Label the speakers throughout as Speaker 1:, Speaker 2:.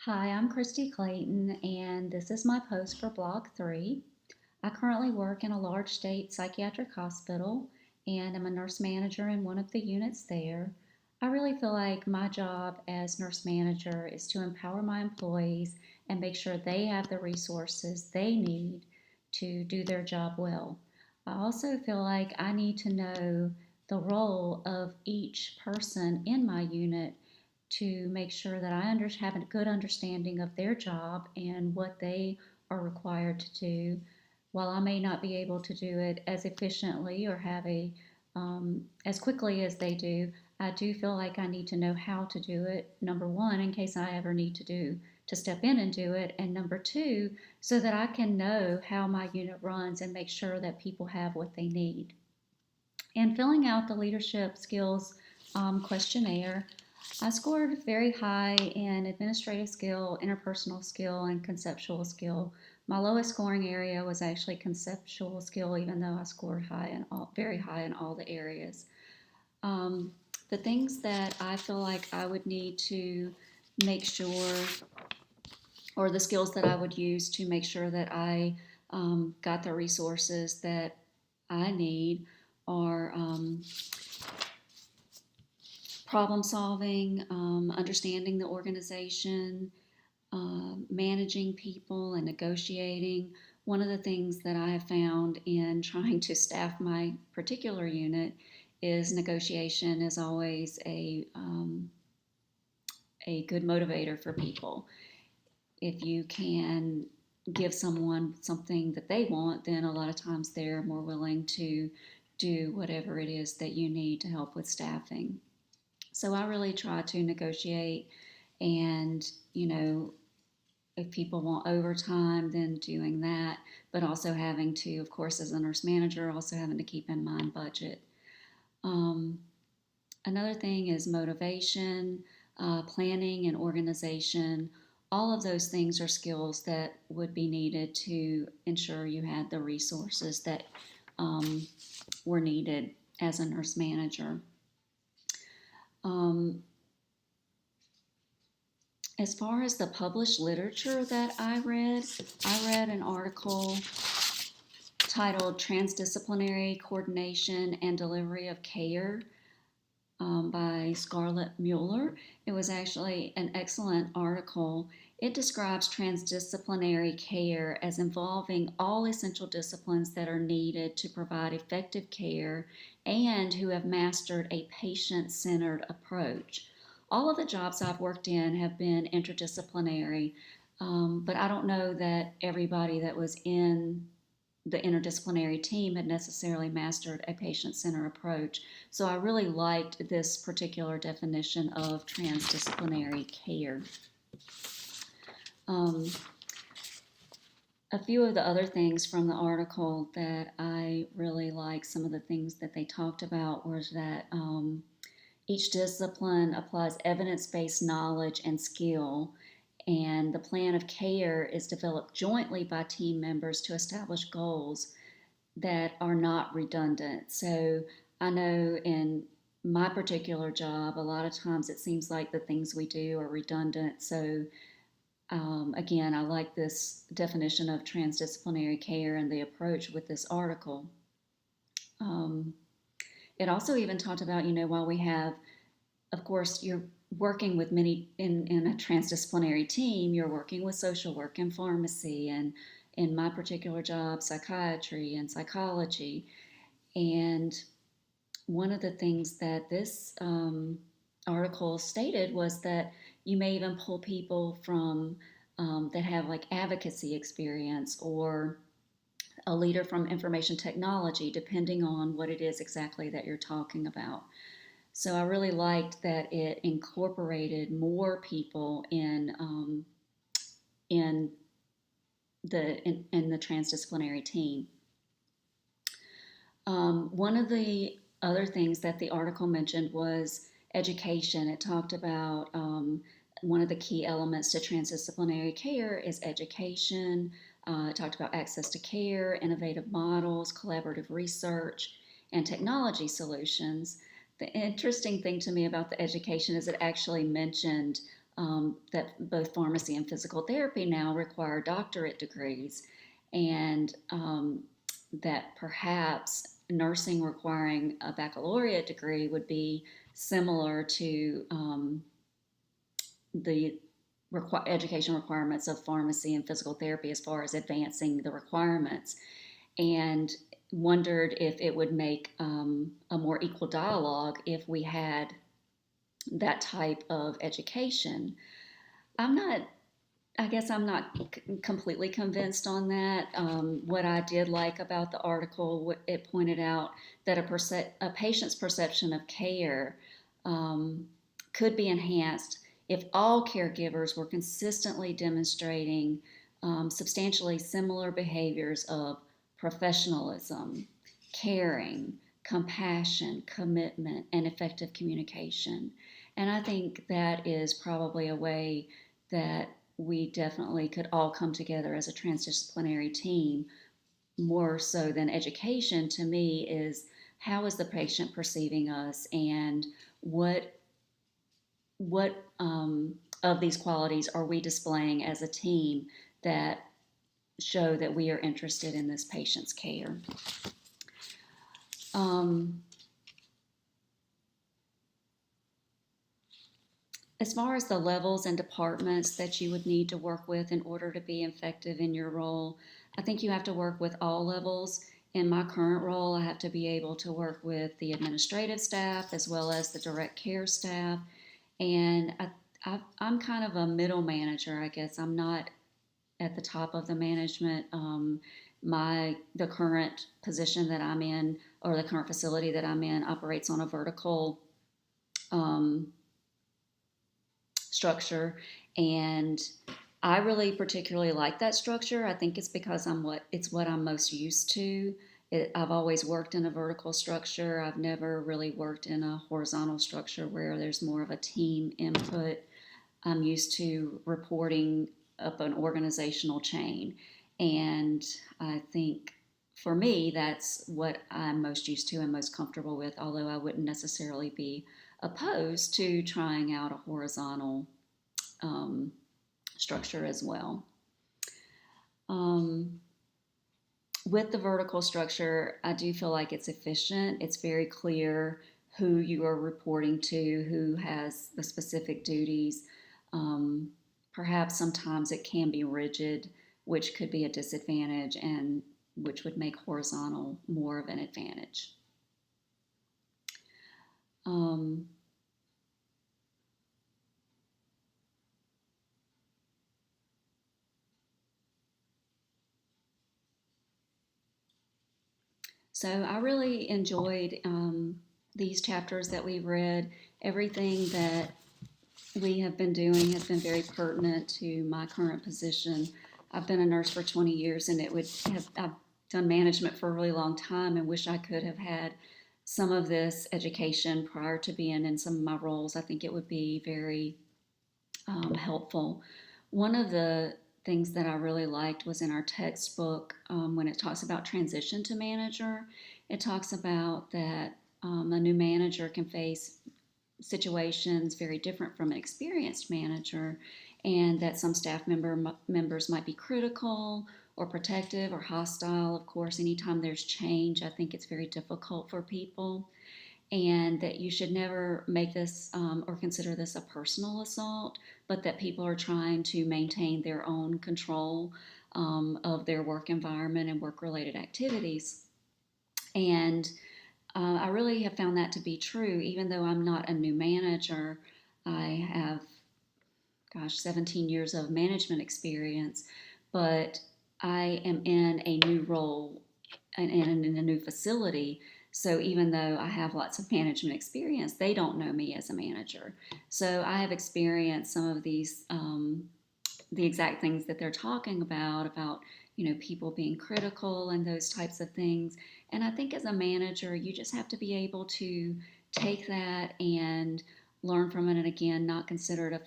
Speaker 1: Hi, I'm Christy Clayton, and this is my post for Blog3. I currently work in a large state psychiatric hospital, and I'm a nurse manager in one of the units there. I really feel like my job as nurse manager is to empower my employees and make sure they have the resources they need to do their job well. I also feel like I need to know the role of each person in my unit to make sure that have a good understanding of their job and what they are required to do. While I may not be able to do it as efficiently or have as quickly as they do, I do feel like I need to know how to do it. Number one, in case I ever need to step in and do it, and number two, so that I can know how my unit runs and make sure that people have what they need. And filling out the leadership skills questionnaire, I scored very high in administrative skill, interpersonal skill, and conceptual skill. My lowest scoring area was actually conceptual skill, even though I scored very high in all the areas. Um, the things that I feel like I would need to make sure, or the skills that I would use to make sure that I got the resources that I need, are problem solving, understanding the organization, managing people, and negotiating. One of the things that I have found in trying to staff my particular unit is negotiation is always a good motivator for people. If you can give someone something that they want, then a lot of times they're more willing to do whatever it is that you need to help with staffing. So I really try to negotiate, and if people want overtime, then doing that, but also having to, of course, as a nurse manager, also having to keep in mind budget. Um, Another thing is motivation, planning, and organization. All of those things are skills that would be needed to ensure you had the resources that um, were needed as a nurse manager. Um, as far as the published literature that I read an article titled Transdisciplinary Coordination and Delivery of Care by Scarlett Mueller. It was actually an excellent article. It describes transdisciplinary care as involving all essential disciplines that are needed to provide effective care and who have mastered a patient centered approach. All of the jobs I've worked in have been interdisciplinary, but I don't know that everybody that was in the interdisciplinary team had necessarily mastered a patient-centered approach. So I really liked this particular definition of transdisciplinary care. Um, a few of the other things from the article that I really liked, some of the things that they talked about was that each discipline applies evidence-based knowledge and skill, and the plan of care is developed jointly by team members to establish goals that are not redundant. So I know in my particular job, a lot of times it seems like the things we do are redundant. So again, I like this definition of transdisciplinary care and the approach with this article. Um, it also even talked about, while we have, of course, you're working with in a transdisciplinary team, you're working with social work and pharmacy, and in my particular job, psychiatry and psychology. And one of the things that this article stated was that you may even pull people from that have like advocacy experience, or a leader from information technology, depending on what it is exactly that you're talking about. So I really liked that it incorporated more people in in the transdisciplinary team. One of the other things that the article mentioned was education. It talked about one of the key elements to transdisciplinary care is education. It talked about access to care, innovative models, collaborative research, and technology solutions. The interesting thing to me about the education is it actually mentioned that both pharmacy and physical therapy now require doctorate degrees, and that perhaps nursing requiring a baccalaureate degree would be similar to the education requirements of pharmacy and physical therapy as far as advancing the requirements, and wondered if it would make a more equal dialogue if we had that type of education. I'm not I guess I'm not completely convinced on that. What I did like about the article, it pointed out that a patient's perception of care um, could be enhanced if all caregivers were consistently demonstrating substantially similar behaviors of professionalism, caring, compassion, commitment, and effective communication. And I think that is probably a way that we definitely could all come together as a transdisciplinary team. More so than education, to me, is how is the patient perceiving us, and what of these qualities are we displaying as a team that show that we are interested in this patient's care. As far as the levels and departments that you would need to work with in order to be effective in your role, I think you have to work with all levels. In my current role, I have to be able to work with the administrative staff as well as the direct care staff. And I'm kind of a middle manager, I guess. I'm not at the top of the management. The current position that I'm in, or the current facility that I'm in, operates on a vertical um, structure, and I really particularly like that structure. I think it's because it's what I'm most used to. I've always worked in a vertical structure. I've never really worked in a horizontal structure where there's more of a team input. I'm used to reporting up an organizational chain, and I think for me that's what I'm most used to and most comfortable with, although I wouldn't necessarily be opposed to trying out a horizontal structure as well. With the vertical structure, I do feel like it's efficient. It's very clear who you are reporting to, who has the specific duties. Perhaps sometimes it can be rigid, which could be a disadvantage and which would make horizontal more of an advantage. So I really enjoyed these chapters that we read. Everything that we have been doing has been very pertinent to my current position. I've been a nurse for 20 years, and I've done management for a really long time, and wish I could have had some of this education prior to being in some of my roles. I think it would be very helpful. One of the things that I really liked was in our textbook when it talks about transition to manager. It talks about that a new manager can face situations very different from an experienced manager, and that some members might be critical or protective or hostile. Of course, anytime there's change, I think it's very difficult for people, and that you should never make this or consider this a personal assault, but that people are trying to maintain their own control of their work environment and work-related activities. And I really have found that to be true. Even though I'm not a new manager, I have, 17 years of management experience, but I am in a new role and in a new facility. So even though I have lots of management experience, they don't know me as a manager. So I have experienced some of these, the exact things that they're talking about, people being critical and those types of things. And I think as a manager, you just have to be able to take that and learn from it, and again, not consider it a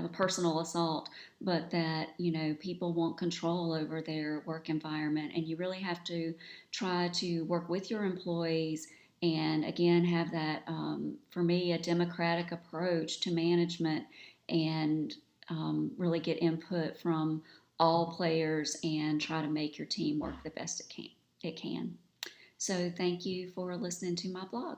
Speaker 1: personal assault, but that, people want control over their work environment, and you really have to try to work with your employees and again have that, for me, a democratic approach to management, and really get input from all players and try to make your team work the best it can. So thank you for listening to my blog.